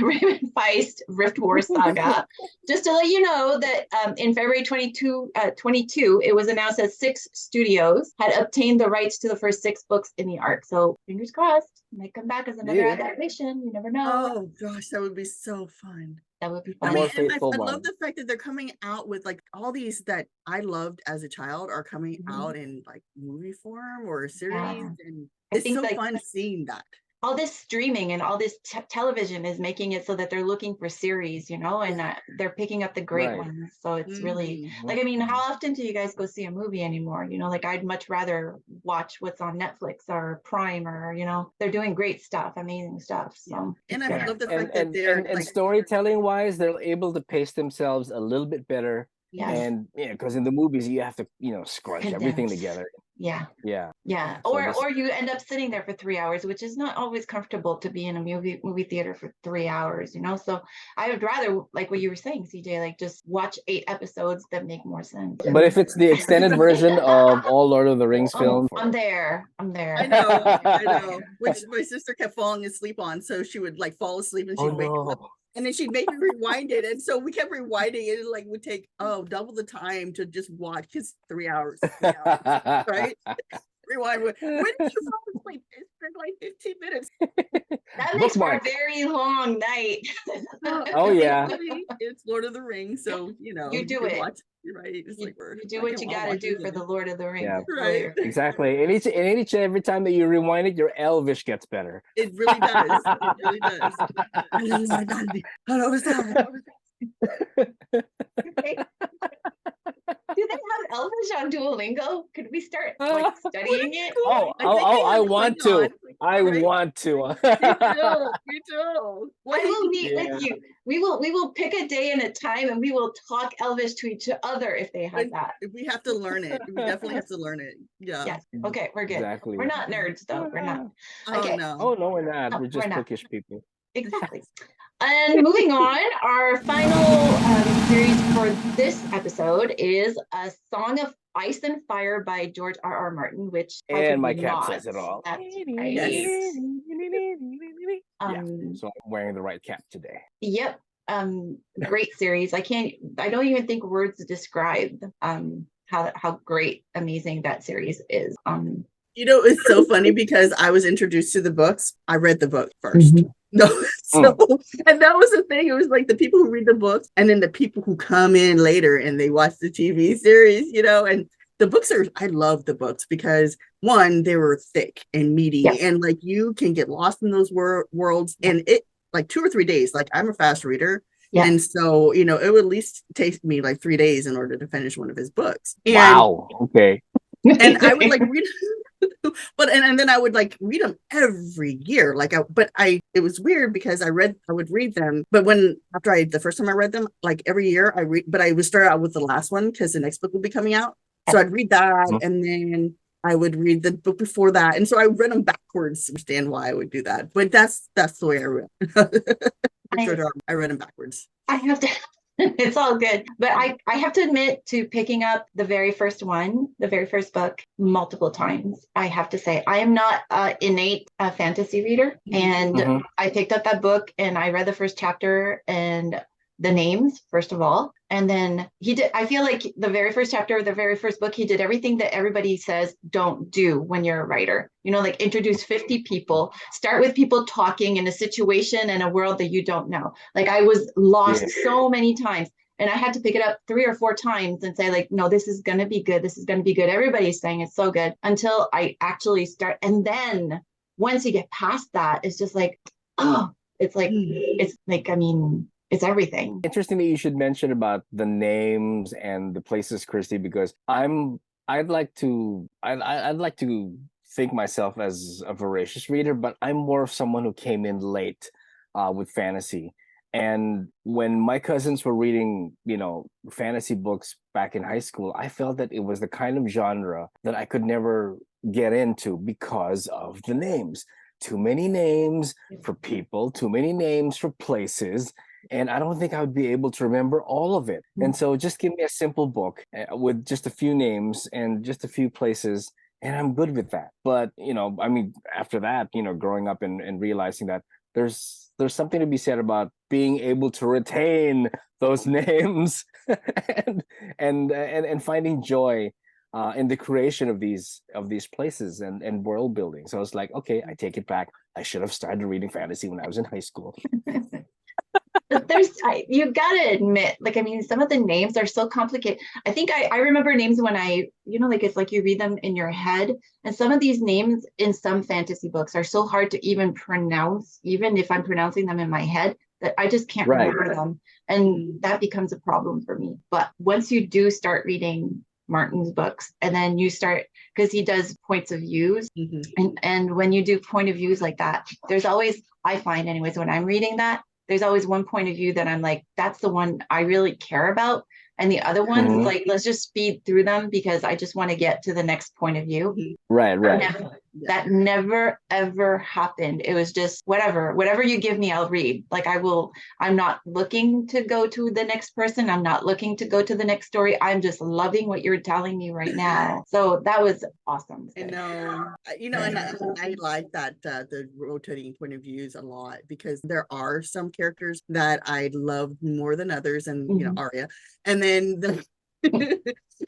Speaker 1: Raymond Feist Rift Wars saga, just to let you know that in February 22, it was announced that 6 studios had obtained the rights to the first 6 books in the arc. So fingers crossed, might come back as another adaptation. You never know.
Speaker 3: Oh gosh, that would be so fun.
Speaker 1: That would be fun.
Speaker 3: I mean, I love the fact that they're coming out with like all these that I loved as a child are coming out in like movie form or series, and it's so fun seeing that.
Speaker 1: All this streaming and all this television is making it so that they're looking for series, and they're picking up the great ones. So it's really like, I mean, how often do you guys go see a movie anymore? Like, I'd much rather watch what's on Netflix or Prime, or they're doing great stuff, amazing stuff. So
Speaker 3: and I love the fact that they're
Speaker 2: and storytelling wise, they're able to pace themselves a little bit better. And because in the movies you have to scrunch everything together.
Speaker 1: Yeah.
Speaker 2: So
Speaker 1: or you end up sitting there for 3 hours, which is not always comfortable to be in a movie theater for 3 hours, so I would rather, like what you were saying, CJ, like just watch 8 episodes that make more sense.
Speaker 2: But if it's the extended version of all Lord of the Rings films,
Speaker 1: I'm there.
Speaker 3: I know. Which my sister kept falling asleep on, so she would like fall asleep and she'd wake up. And then she'd make me rewind it. And so we kept rewinding it. It like would take double the time to just watch, because 3 hours, right? Rewind. When did you fall asleep? like 15 minutes.
Speaker 1: That makes for a
Speaker 2: Bookmark.
Speaker 1: very long night.
Speaker 2: Oh, yeah.
Speaker 3: It's Lord of the Rings, so you
Speaker 1: do
Speaker 3: can
Speaker 1: it.
Speaker 3: watch. Right? It's
Speaker 1: You,
Speaker 3: like
Speaker 1: you do what you gotta do for the Lord of the Rings.
Speaker 2: Yeah.
Speaker 1: It's totally
Speaker 3: Right.
Speaker 2: Exactly. And each every time that you rewind it, your Elvish gets better.
Speaker 3: It really does. It really does. How was that?
Speaker 1: Do they have Elvish on Duolingo? Could we start like studying it?
Speaker 2: I want to. I want to.
Speaker 3: Me too.
Speaker 1: I will meet
Speaker 2: Yeah.
Speaker 1: with you. We will pick a day and a time and we will talk Elvish to each other if they have that.
Speaker 3: We have to learn it. We definitely have to learn it. Yeah.
Speaker 1: Yes. Okay, we're good.
Speaker 2: Exactly.
Speaker 1: We're not nerds though. We're not.
Speaker 3: Oh
Speaker 1: Okay.
Speaker 3: no.
Speaker 2: Oh no, we're not.
Speaker 1: No,
Speaker 2: We're just
Speaker 1: we're not.
Speaker 2: bookish people.
Speaker 1: Exactly. And moving on, our final series for this episode is A Song of Ice and Fire by George R.R. Martin, which
Speaker 2: And my cat says it all.
Speaker 1: That's right.
Speaker 3: Yes.
Speaker 2: Yeah. So I'm wearing the right cap today.
Speaker 1: Yep. Great series. I don't even think words describe how great, amazing that series is.
Speaker 3: It's so funny because I was introduced to the books. I read the book first.
Speaker 1: Mhm.
Speaker 3: No, and that was the thing. It was like the people who read the books and then the people who come in later and they watch the TV series, and the books I love the books because one, they were thick and meaty and like you can get lost in those worlds and it like 2 or 3 days. Like I'm a fast reader. Yeah. And so, it would at least take me like 3 days in order to finish one of his books. And,
Speaker 2: wow. Okay.
Speaker 3: And I would like read but and then I would like read them every year. It was weird because I would read them, but the first time I read them, like every year I would start out with the last one because the next book would be coming out. So I'd read that and then I would read the book before that. And so I read them backwards to understand why I would do that. But that's the way I read. I read them backwards.
Speaker 1: I have to it's all good. But I have to admit to picking up the very first book multiple times. I have to say, I am not an innate fantasy reader. And I picked up that book and I read the first chapter and the names, first of all. And then I feel like the very first chapter of the very first book, he did everything that everybody says don't do when you're a writer. Like introduce 50 people, start with people talking in a situation and a world that you don't know. Like I was lost so many times and I had to pick it up 3 or 4 times and say like, no, this is going to be good. This is going to be good. Everybody's saying it's so good until I actually start. And then once you get past that, it's just like, it's everything.
Speaker 2: Interesting that you should mention about the names and the places, Christie, because I'd like to think myself as a voracious reader, but I'm more of someone who came in late with fantasy. And when my cousins were reading, fantasy books back in high school, I felt that it was the kind of genre that I could never get into because of the names. Too many names for people, too many names for places. And I don't think I would be able to remember all of it. And so just give me a simple book with just a few names and just a few places, and I'm good with that. But, after that, growing up and realizing that there's something to be said about being able to retain those names and finding joy in the creation of these places and world building. So it's like, okay, I take it back. I should have started reading fantasy when I was in high school.
Speaker 1: You gotta admit, some of the names are so complicated. I think I remember names when it's like you read them in your head, and some of these names in some fantasy books are so hard to even pronounce, even if I'm pronouncing them in my head, that I just can't remember them, and that becomes a problem for me. But once you do start reading Martin's books, and then you start, because he does points of views, and when you do point of views like that, there's always, I find anyways, when I'm reading that, there's always one point of view that I'm like, that's the one I really care about. And the other ones, like, let's just speed through them because I just want to get to the next point of view.
Speaker 2: Right.
Speaker 1: That never, ever happened. It was just whatever you give me, I'll read. Like I'm not looking to go to the next person. I'm not looking to go to the next story. I'm just loving what you're telling me right now. So that was awesome.
Speaker 3: And I like that the rotating point of views a lot because there are some characters that I love more than others, and Arya, and then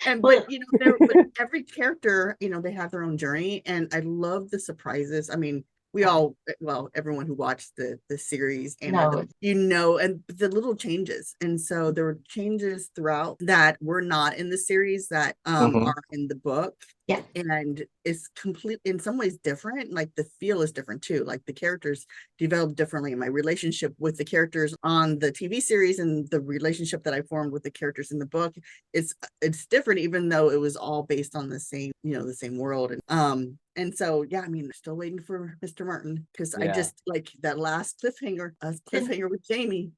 Speaker 3: And but you know, but every character, you know, they have their own journey, and I love the surprises. I mean, we all, well, everyone who watched the series and read
Speaker 1: No,
Speaker 3: you know, and the little changes. And so there were changes throughout that were not in the series that
Speaker 2: Mhm.
Speaker 3: are in the book.
Speaker 1: yeah,
Speaker 3: And it's complete in some ways different. Like the feel is different too. Like the characters developed differently. My relationship with the characters on the TV series and the relationship that I formed with the characters in the book, it's different, even though it was all based on the same, you know, the same world. And so yeah, I mean, still waiting for Mr. Martin, because I
Speaker 2: Yeah.
Speaker 3: just like that last cliffhanger with Jamie.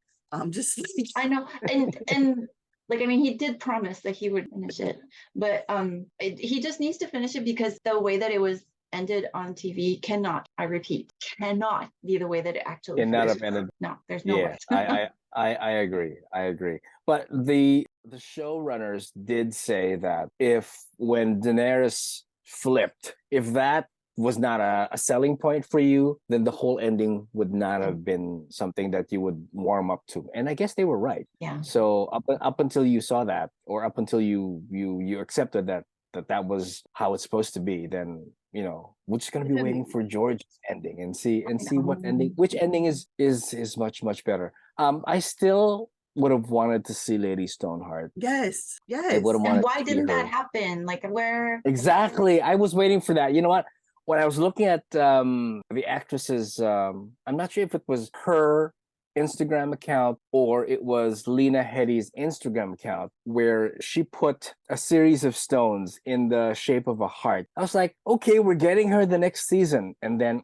Speaker 3: Just like,
Speaker 1: I know. And like, I mean, he did promise that he would finish it, but he just needs to finish it, because the way that it was ended on TV cannot, I repeat, cannot be the way that it actually
Speaker 2: Cannot
Speaker 1: finished.
Speaker 2: have ended.
Speaker 1: No, there's no
Speaker 2: Yeah,
Speaker 1: way.
Speaker 2: I agree. I agree. But the showrunners did say that if when Daenerys flipped, if that was not a selling point for you, then the whole ending would not have been something that you would warm up to. And I guess they were right.
Speaker 1: Yeah.
Speaker 2: So up until you saw that, or up until you accepted that was how it's supposed to be, then you know we're just gonna be waiting for George's ending and see what ending, which ending is much better. I still would have wanted to see Lady Stoneheart.
Speaker 3: yes,
Speaker 2: I would have
Speaker 1: And
Speaker 2: wanted
Speaker 1: why
Speaker 2: to see
Speaker 1: didn't that
Speaker 2: her.
Speaker 1: happen? Like, where?
Speaker 2: Exactly. I was waiting for that. You know what? When I was looking at the actress's, I'm not sure if it was her Instagram account or it was Lena Headey's Instagram account, where she put a series of stones in the shape of a heart. I was like, okay, we're getting her the next season. And then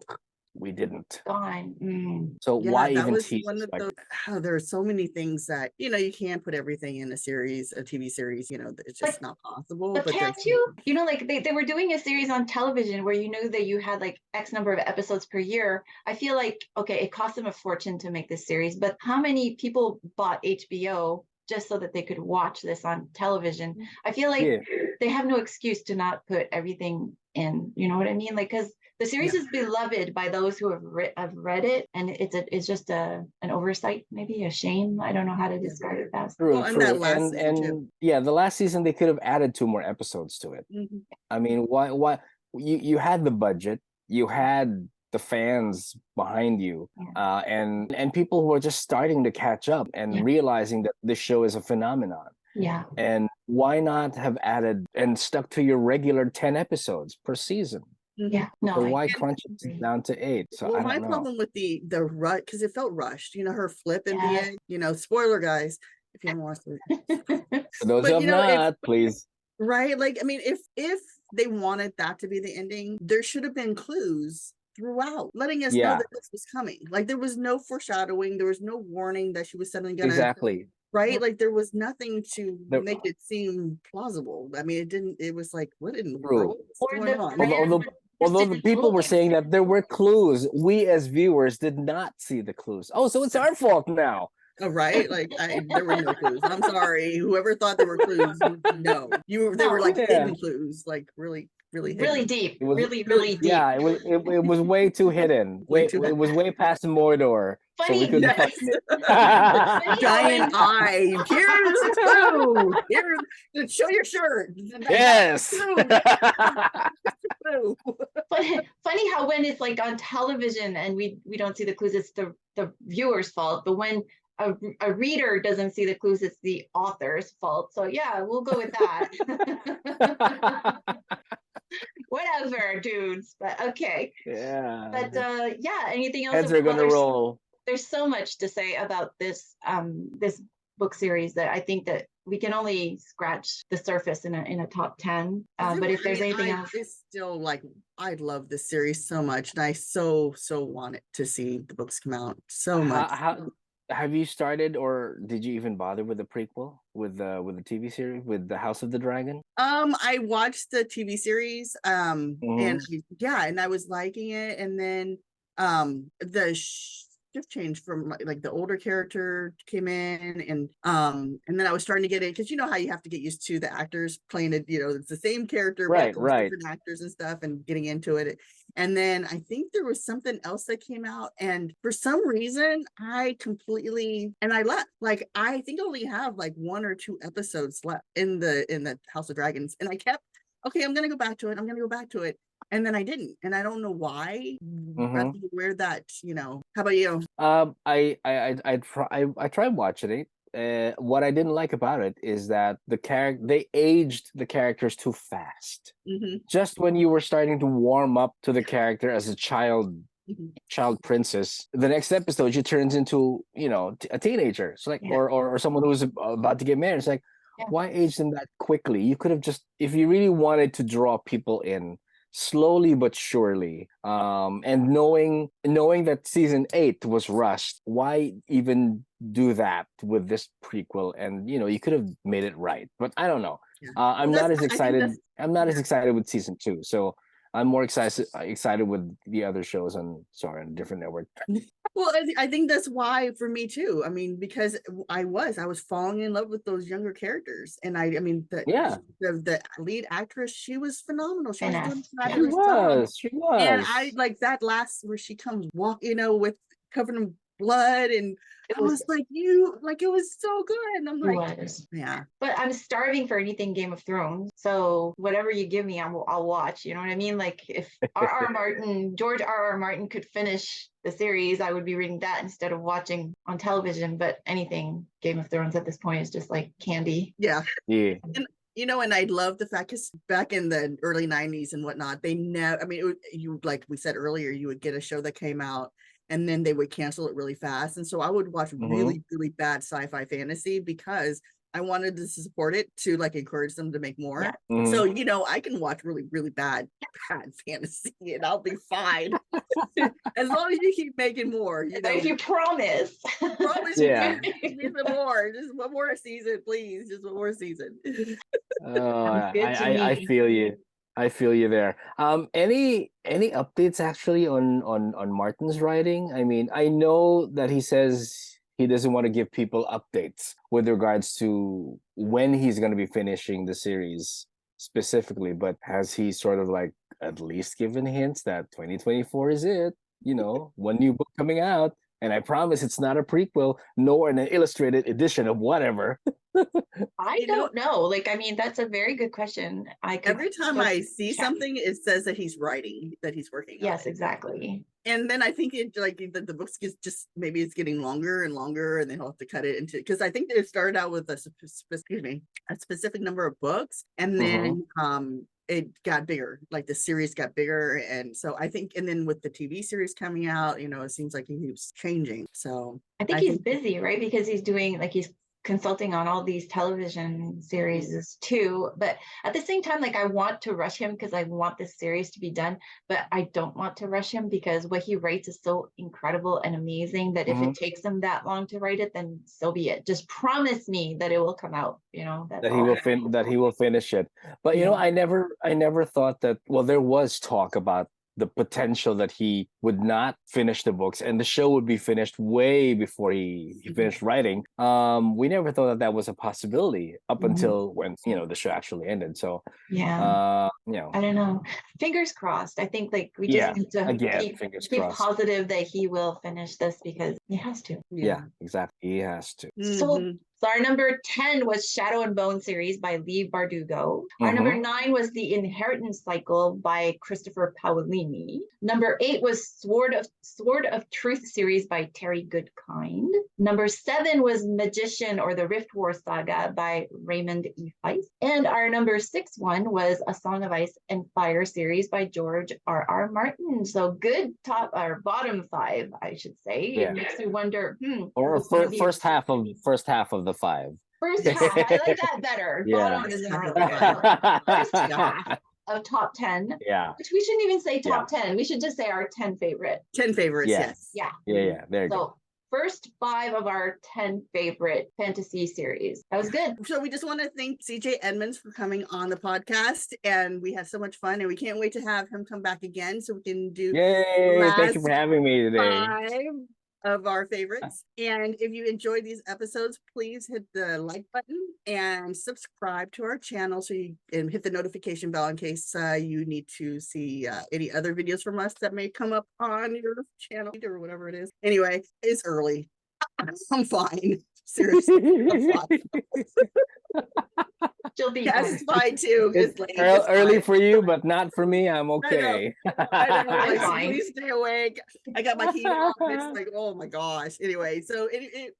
Speaker 2: we didn't.
Speaker 1: Gone.
Speaker 2: So
Speaker 3: Yeah,
Speaker 2: why
Speaker 3: that
Speaker 2: even
Speaker 3: was
Speaker 2: tease
Speaker 3: one
Speaker 2: us
Speaker 3: of
Speaker 2: like
Speaker 3: those. Oh, there are so many things that, you know, you can't put everything in a series, a TV series, you know, it's
Speaker 1: But
Speaker 3: just not possible.
Speaker 1: But
Speaker 3: But there's,
Speaker 1: can't you, you know, like they were doing a series on television where you knew that you had like X number of episodes per year. I feel like, okay, it cost them a fortune to make this series, but how many people bought HBO just so that they could watch this on television? I feel like
Speaker 2: yeah.
Speaker 1: they have no excuse to not put everything in. You know what I mean? Like, because the series
Speaker 3: yeah.
Speaker 1: is beloved by those who have read it, and it's just an oversight, maybe a shame. I don't know how to describe it best.
Speaker 2: True,
Speaker 3: Well, and that
Speaker 2: true.
Speaker 3: last season too.
Speaker 2: And yeah, the last season they could have added 2 more episodes to it.
Speaker 3: Mhm.
Speaker 2: I mean, why you had the budget, you had the fans behind you, and people who are just starting to catch up and
Speaker 1: Yeah.
Speaker 2: realizing that this show is a phenomenon.
Speaker 1: Yeah.
Speaker 2: And why not have added and stuck to your regular 10 episodes per season?
Speaker 1: Yeah. No,
Speaker 2: So
Speaker 1: I
Speaker 2: why
Speaker 3: And
Speaker 2: crunch it down to 8? So
Speaker 3: well,
Speaker 2: I
Speaker 3: my
Speaker 2: don't know.
Speaker 3: problem with the rush, because it felt rushed, you know, her flip in the
Speaker 1: Yes.
Speaker 3: end, you know, spoiler guys, if you haven't watched it.
Speaker 2: For those who
Speaker 3: But
Speaker 2: have
Speaker 3: you know, if
Speaker 2: not, please.
Speaker 3: right, like I mean, if they wanted that to be the ending, there should have been clues throughout, letting us know
Speaker 2: Yeah,
Speaker 3: that this was coming. Like there was no foreshadowing, there was no warning that she was suddenly gonna,
Speaker 2: exactly.
Speaker 3: right? Like there was nothing to
Speaker 2: The,
Speaker 3: make it seem plausible. I mean, it didn't, it was like, what in the
Speaker 2: true.
Speaker 3: world is
Speaker 1: Or
Speaker 3: going
Speaker 1: the
Speaker 3: on?
Speaker 2: Although the people were saying that there were clues, we as viewers did not see the clues. Oh, so it's our fault now.
Speaker 3: Oh, right, like there were no clues. I'm sorry, whoever thought there were clues, no, they were like
Speaker 2: Yeah.
Speaker 3: hidden clues, like really hidden.
Speaker 1: really deep,
Speaker 2: It was
Speaker 1: really deep.
Speaker 2: yeah, it was way too hidden.
Speaker 3: Way
Speaker 2: Way
Speaker 3: too
Speaker 2: it was way past Mordor, so we
Speaker 1: Funny.
Speaker 2: couldn't
Speaker 3: Yes.
Speaker 2: find it.
Speaker 3: Giant eye. Here's the clue. Here's, show your shirt.
Speaker 2: Yes.
Speaker 3: Clue.
Speaker 1: But funny how when it's like on television and we don't see the clues, it's the viewer's fault. But when a reader doesn't see the clues, it's the author's fault. So yeah, we'll go with that. Whatever, dudes. But okay.
Speaker 2: Yeah.
Speaker 1: But yeah, anything else?
Speaker 2: Heads are gonna roll.
Speaker 1: There's so much to say about this this book series that I think that we can only scratch the surface in a top 10. But if there's anything else,
Speaker 3: it's still like I love this series so much, and I so wanted to see the books come out so much.
Speaker 2: How have you started, or did you even bother with the prequel with the TV series with the House of the Dragon?
Speaker 3: I watched the TV series, and
Speaker 2: Mhm.
Speaker 3: yeah, and I was liking it, and then the shift change from like the older character came in, and then I was starting to get it, because you know how you have to get used to the actors playing it, you know, it's the same character but
Speaker 2: Right.
Speaker 3: different actors and stuff, and getting into it. And then I think there was something else that came out, and for some reason I completely and I left. Like I think I only have like 1 or 2 episodes left in the House of Dragons, and I kept okay, I'm gonna go back to it. I'm gonna go back to it. And then I didn't, and I don't know why. I don't know where that, How about you?
Speaker 2: I tried watching it. What I didn't like about it is that they aged the characters too fast. Just when you were starting to warm up to the character as a child princess, the next episode she turns into a teenager. It's like or someone who's about to get married. It's like, why age them that quickly? You could have just, if you really wanted to draw people in slowly but surely, and knowing that season 8 was rushed, why even do that with this prequel? And you could have made it right, but I don't know. I'm not as excited. I'm not as excited with season 2, so I'm more excited with the other shows on a different network.
Speaker 3: Well, I think that's why for me too. I mean, because I was falling in love with those younger characters, and I mean, the lead actress, she was phenomenal. She was doing a fabulous job.
Speaker 2: She was,
Speaker 3: and I like that last where she comes walk, with covered in blood, and it was like it was so good. And I'm like, yeah.
Speaker 1: But I'm starving for anything Game of Thrones, so whatever you give me, I'll watch. You know what I mean? Like if George R.R. Martin could finish the series, I would be reading that instead of watching on television. But anything Game of Thrones at this point is just like candy.
Speaker 3: Yeah. And and I love the fact, because back in the early 90s and whatnot, they never, I mean, like we said earlier, you would get a show that came out and then they would cancel it really fast. And so I would watch really, really bad sci-fi fantasy because I wanted to support it, to like encourage them to make more. So, I can watch really, really bad fantasy and I'll be fine. As long as you keep making more,
Speaker 1: If you promise.
Speaker 3: Just more. Just one more season, please. Just one more season.
Speaker 2: I feel you. I feel you there. Any updates actually on Martin's writing? I mean, I know that he says he doesn't want to give people updates with regards to when he's going to be finishing the series specifically, but has he sort of like at least given hints that 2024 is it? One new book coming out, and I promise it's not a prequel nor an illustrated edition of whatever.
Speaker 1: I don't know. Like, I mean, that's a very good question.
Speaker 3: Every time I see something, it says that he's writing, that he's working on
Speaker 1: Yes,
Speaker 3: it.
Speaker 1: Exactly.
Speaker 3: And then I think it like the books just maybe it's getting longer and longer, and then he'll have to cut it into, because I think they started out with a specific number of books, and then it got bigger, like the series got bigger. And so I think, and then with the TV series coming out, it seems like he keeps changing. So
Speaker 1: I think he's busy, right? Because he's doing, like, he's consulting on all these television series too. But at the same time, like, I want to rush him because I want this series to be done, but I don't want to rush him because what he writes is so incredible and amazing that if it takes him that long to write it, then so be it. Just promise me that it will come out,
Speaker 2: that he will finish it. But I never thought that, well, there was talk about the potential that he would not finish the books and the show would be finished way before he finished writing. We never thought that was a possibility up until when the show actually ended. So
Speaker 1: I don't know. Fingers crossed. I think like we just need to keep positive that he will finish this because he has to.
Speaker 2: Yeah, exactly. He has to.
Speaker 1: So our number 10 was Shadow and Bone series by Lee Bardugo. Our number 9 was The Inheritance Cycle by Christopher Paolini. Number 8 was Sword of Truth series by Terry Goodkind. Number 7 was Magician or the Rift War Saga by Raymond E. Feist. And our number 6 one was A Song of Ice and Fire series by George R.R. Martin. So good top or bottom 5, I should say.
Speaker 2: Yeah.
Speaker 1: It makes me wonder.
Speaker 2: Or first half of the 5.
Speaker 1: First half, I like that better. Bottom isn't really good. First half of top 10.
Speaker 2: Yeah.
Speaker 1: Which we shouldn't even say top 10. We should just say our 10 favorite.
Speaker 3: 10 favorites, yes.
Speaker 1: Yeah.
Speaker 2: Yeah. There you go.
Speaker 1: First 5 of our 10 favorite fantasy series. That was good.
Speaker 3: So we just want to thank CJ Edmunds for coming on the podcast, and we had so much fun, and we can't wait to have him come back again so we can do.
Speaker 2: Yay! Thank you for having me today.
Speaker 3: of our favorites. And if you enjoyed these episodes, please hit the like button and subscribe to our channel and hit the notification bell in case you need to see any other videos from us that may come up on your channel or whatever it is. Anyway, it's early. I'm fine. Seriously, I'm fine.
Speaker 1: She'll be
Speaker 3: Cass
Speaker 1: fine.
Speaker 3: is fine too.
Speaker 2: It's
Speaker 3: late.
Speaker 2: early
Speaker 3: fine.
Speaker 2: for you, but not for me. I'm okay.
Speaker 3: I know.
Speaker 1: I'm
Speaker 3: Like,
Speaker 1: fine.
Speaker 3: please stay awake. I got my heat on. It's like, oh my gosh. Anyway, so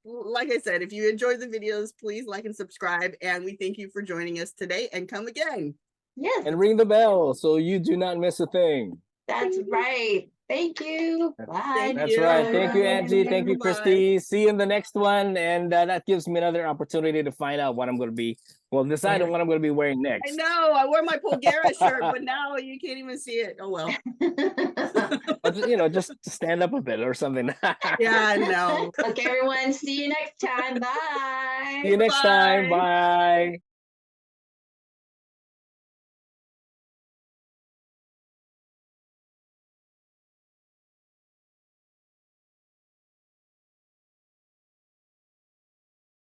Speaker 3: like I said, if you enjoyed the videos, please like and subscribe. And we thank you for joining us today, and come again.
Speaker 1: Yes,
Speaker 2: And ring the bell so you do not miss a thing.
Speaker 1: that's right. Thank you. Bye.
Speaker 2: That's right. Thank you, Angie.
Speaker 3: Bye.
Speaker 2: Thank you,
Speaker 3: Bye.
Speaker 2: Christie. See you in the next one. And that gives me another opportunity to find out what I'm going to be, decide on what I'm going to be wearing
Speaker 3: I
Speaker 2: next.
Speaker 3: know. I wore my Polgara shirt, but now you can't even see it. Oh, well.
Speaker 2: But, just stand up a bit or something.
Speaker 3: Yeah, I know.
Speaker 1: Okay, everyone. See you next time. Bye.
Speaker 2: See you next time. Bye.